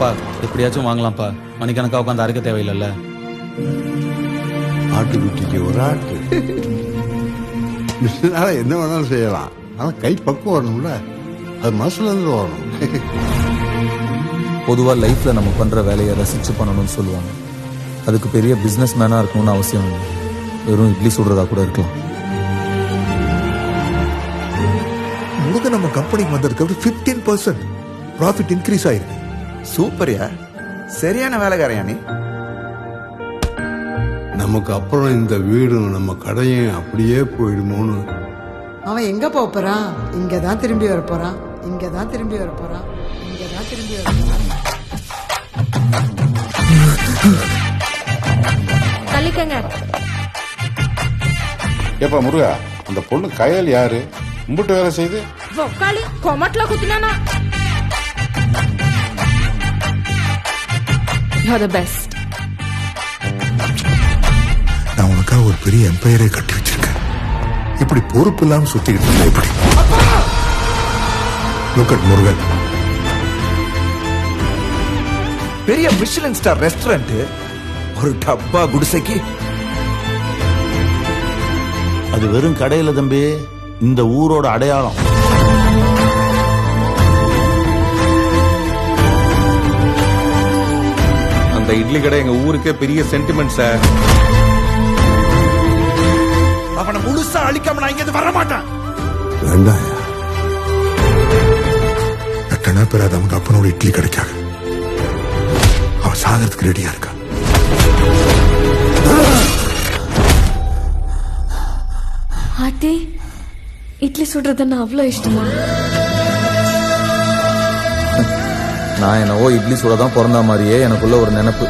அப்பா எப்படியாச்சும் வாங்கலாம்ப்பா, மணிக்கணக்காக உட்காந்து அரைக்க தேவையில்லைல்ல. ஆட்டுக்குட்டிக்கு ஒரு ஆட்டு மிஷினால என்ன வேணாலும் செய்யலாம், ஆனால் கை பக்கம் வரணும்ல, அது மனசுல இருந்து வரணும். பொதுவாக லைஃப்பில் நம்ம பண்ணுற வேலையை ரசித்து பண்ணணும்னு சொல்லுவாங்க. அதுக்கு பெரிய பிஸ்னஸ் மேனாக இருக்கணும்னு அவசியம் இல்லை, வெறும் இட்லி சுடுறதா கூட இருக்கலாம். முருகன் நம்ம கம்பெனிக்கு வந்ததுக்கு 15% ப்ராஃபிட் இன்க்ரீஸ் ஆயிருக்கு. சூப்பர்யா, சரியான வேலைக்காரையா நீ. நமக்கு அப்புறம் இந்த வீடும் நம்ம கடையும் அப்படியே போயிடுமோன்னு. அவன் எங்க போறான்? இங்கதான் திரும்பி வர போறான், இங்கதான் திரும்பி வர போறான், இங்கதான் திரும்பி வர போறான். தள்ளிக்கங்க. ஏப்பா முருகா, அந்த பொண்ணு கயல் யாரு? கும்பிட்டு வேலை செய்து ஒக்காளி கொமட்ல குத்துனானா? You are the best. நான் உனக்காக ஒரு பெரிய எம்பையரை கட்டி வச்சிருக்கேன். இப்படி பொறுப்பு இல்லாம சுத்திக்கிட்டு இருந்தா இப்படி. Look at Murugan. பெரிய மிஷிலின் ஸ்டார் ரெஸ்டாரண்ட், ஒரு டப்பா குடிசைக்கு. அது வெறும் கடையில தம்பி, இந்த ஊரோட அடையாளம். அந்த இட்லி கடை எங்க ஊருக்கே பெரிய சென்டிமெண்ட் சார். அவனை முழுசா அழிக்காம நான் இங்க வர மாட்டேன். வேண்டாம், எட்டனா பேர் அவங்க அப்பனோட இட்லி கிடைக்காக அவன் சாகிறதுக்கு ரெடியா இருக்கா. ஆத்தி, இட்லி சுடுறதுன்னா அவ்வளோ இஷ்டமா? நான் என்னவோ இட்லி சுட தான் பிறந்த மாதிரியே எனக்குள்ள ஒரு நினைப்பு.